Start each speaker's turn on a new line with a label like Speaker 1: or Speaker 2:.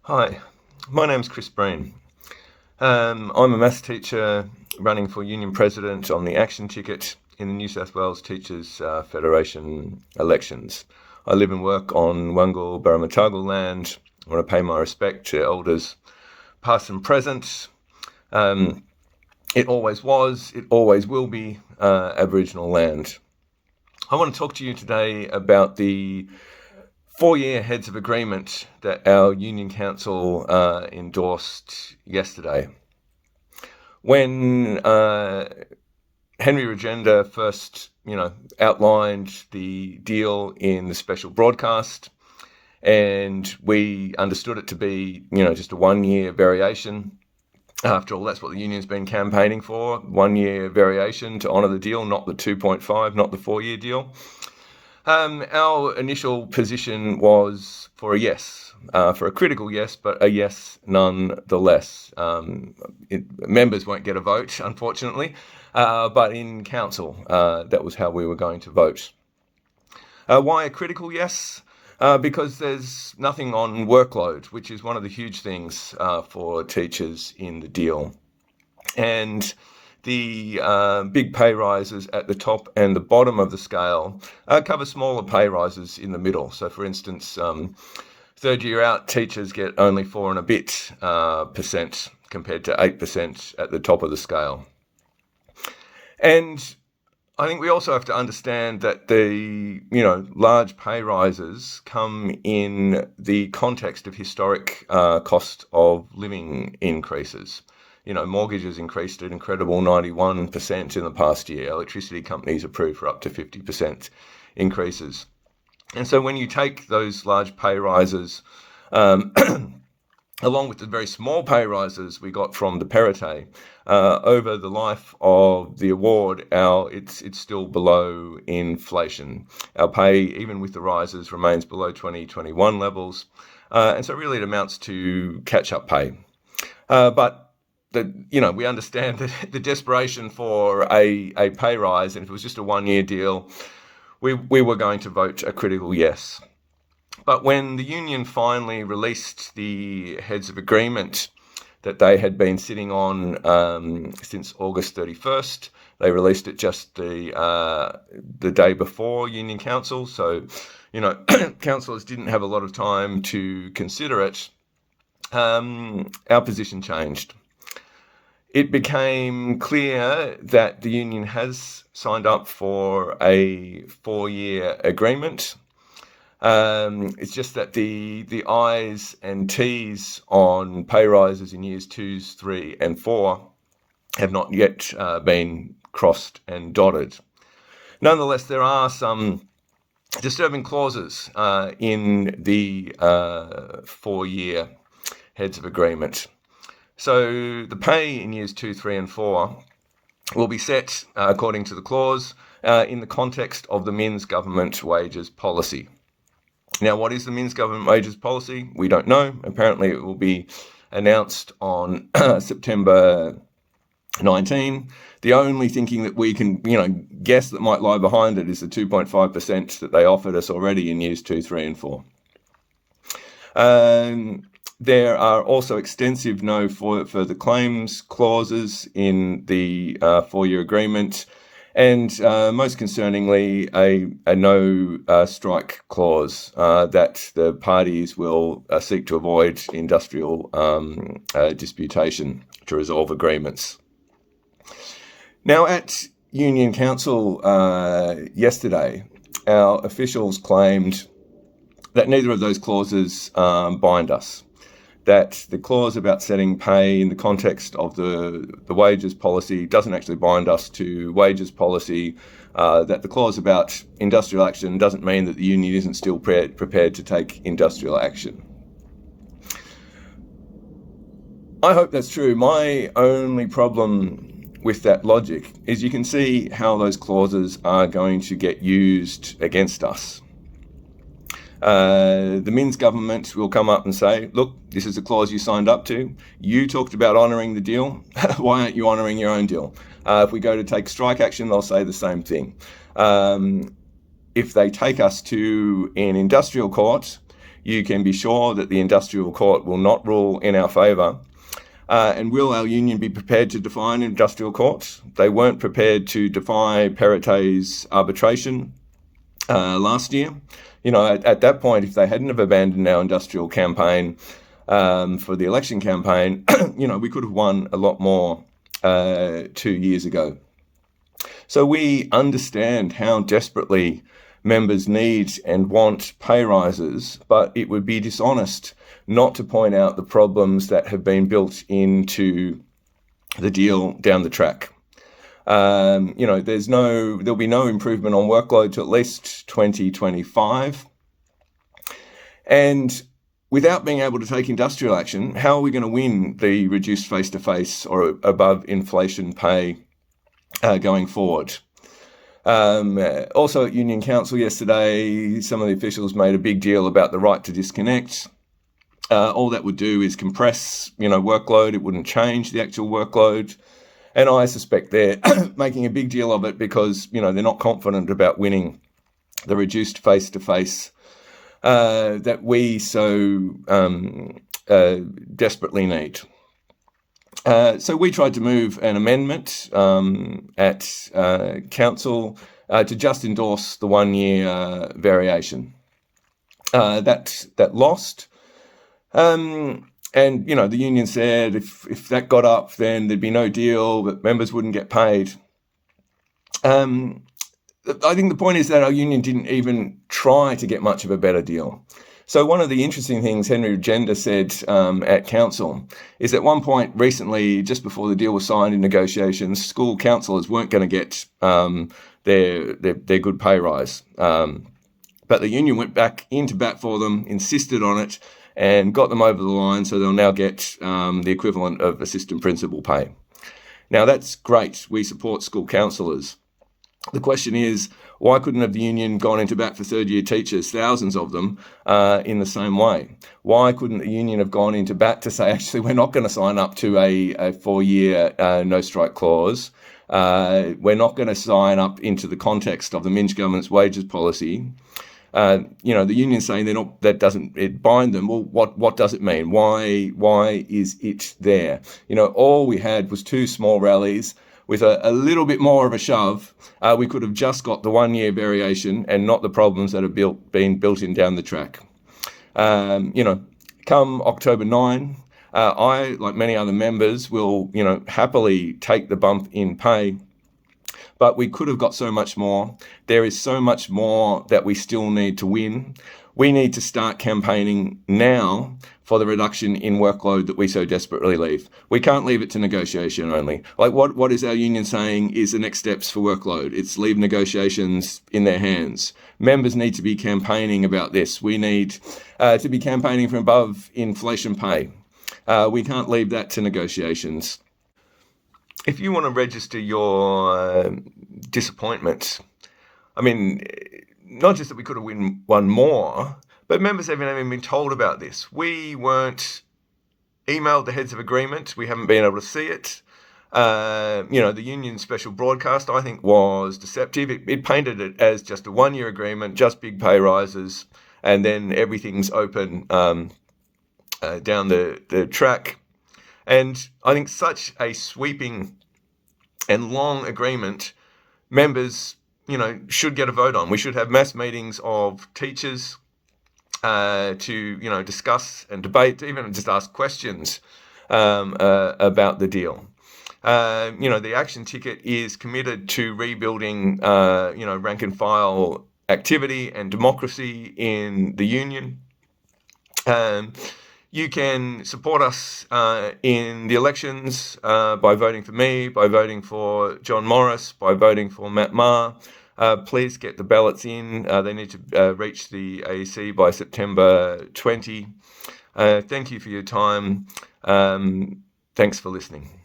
Speaker 1: Hi, my name's Breen. I'm a maths teacher running for Union President on the action ticket in the New South Wales Teachers Federation elections. I live and work on Wangul Barramatagal land. I want to pay my respect to elders past and present. It always was, it always will be Aboriginal land. I want to talk to you today about the 4-year heads of agreement that our Union Council endorsed yesterday. When Henry Regenda first, outlined the deal in the special broadcast, and we understood it to be, just a 1-year variation. After all, that's what the union's been campaigning for, 1-year variation to honour the deal, not the 2.5, not the 4-year deal. Our initial position was for a yes, for a critical yes, but a yes nonetheless. Members won't get a vote, unfortunately, but in council, that was how we were going to vote. Why a critical yes? Because there's nothing on workload, which is one of the huge things for teachers in the deal. And the big pay rises at the top and the bottom of the scale cover smaller pay rises in the middle. So, for instance, third year out, teachers get only 4 and a bit percent compared to 8% at the top of the scale. And I think we also have to understand that the, large pay rises come in the context of historic cost of living increases. Mortgages increased at an incredible 91% in the past year. Electricity companies approved for up to 50% increases. And so when you take those large pay rises, along with the very small pay rises we got from the Perrottet, over the life of the award, it's still below inflation. Our pay, even with the rises, remains below 2021 levels. And so really it amounts to catch-up pay. But we understand that the desperation for a pay rise, and if it was just a 1-year deal, we were going to vote a critical yes. But when the union finally released the heads of agreement that they had been sitting on since August 31st, they released it just the day before Union Council. So, councillors didn't have a lot of time to consider it. Our position changed. It became clear that the union has signed up for a 4-year agreement. It's just that the I's and T's on pay rises in years 2, 3 and 4 have not yet been crossed and dotted. Nonetheless, there are some disturbing clauses in the 4-year heads of agreement. So the pay in years 2, 3 and 4 will be set, according to the clause, in the context of the Minns government wages policy. Now, what is the Minns government wages policy? We don't know. Apparently it will be announced on September 19. The only thinking that we can, guess that might lie behind it is the 2.5% that they offered us already in years 2, 3 and 4. There are also extensive no further claims clauses in the 4-year agreement, and most concerningly, a no strike clause that the parties will seek to avoid industrial disputation to resolve agreements. Now, at Union Council yesterday, our officials claimed that neither of those clauses bind us. That the clause about setting pay in the context of the wages policy doesn't actually bind us to wages policy, that the clause about industrial action doesn't mean that the union isn't still prepared to take industrial action. I hope that's true. My only problem with that logic is you can see how those clauses are going to get used against us. The Minns government will come up and say, look, this is a clause you signed up to. You talked about honouring the deal. Why aren't you honouring your own deal? If we go to take strike action, they'll say the same thing. If they take us to an industrial court, you can be sure that the industrial court will not rule in our favour. And will our union be prepared to defy an industrial court? They weren't prepared to defy Peretay's arbitration last year. At that point, if they hadn't have abandoned our industrial campaign for the election campaign, we could have won a lot more 2 years ago. So we understand how desperately members need and want pay rises, but it would be dishonest not to point out the problems that have been built into the deal down the track. There'll be no improvement on workload to at least 2025. And without being able to take industrial action, how are we going to win the reduced face-to-face or above inflation pay going forward? Also at Union Council yesterday, some of the officials made a big deal about the right to disconnect. All that would do is compress, workload. It wouldn't change the actual workload. And I suspect they're making a big deal of it because, they're not confident about winning the reduced face-to-face that we so desperately need. So we tried to move an amendment at council to just endorse the 1-year variation. That lost. And, the union said if that got up, then there'd be no deal, but members wouldn't get paid. I think the point is that our union didn't even try to get much of a better deal. So one of the interesting things Henry Regenda said at council is at one point recently, just before the deal was signed in negotiations, school counsellors weren't going to get their good pay rise. But the union went back into bat for them, insisted on it, and got them over the line, so they'll now get the equivalent of assistant principal pay. Now, that's great. We support school counsellors. The question is, why couldn't have the union gone into bat for third-year teachers, thousands of them, in the same way? Why couldn't the union have gone into bat to say, actually, we're not going to sign up to a 4-year no-strike clause. We're not going to sign up into the context of the Minge government's wages policy. The union's saying that doesn't bind them. Well, what does it mean? Why is it there? All we had was 2 small rallies with a little bit more of a shove. We could have just got the 1-year variation and not the problems that have been built in down the track. Come October 9, I, like many other members, will, happily take the bump in pay. But we could have got so much more. There is so much more that we still need to win. We need to start campaigning now for the reduction in workload that we so desperately leave. We can't leave it to negotiation only. Like what is our union saying is the next steps for workload? It's leave negotiations in their hands. Members need to be campaigning about this. We need to be campaigning for above inflation pay. We can't leave that to negotiations. If you want to register your disappointment, not just that we could have won more, but members haven't even been told about this. We weren't emailed the heads of agreement. We haven't been able to see it. The union special broadcast, I think, was deceptive. It painted it as just a 1-year agreement, just big pay rises, and then everything's open down the track. And I think such a sweeping and long agreement, members, should get a vote on. We should have mass meetings of teachers to, discuss and debate, even just ask questions about the deal. The action ticket is committed to rebuilding, rank and file activity and democracy in the union. You can support us in the elections by voting for me, by voting for John Morris, by voting for Matt Maher. Please get the ballots in. They need to reach the AEC by September 20. Thank you for your time. Thanks for listening.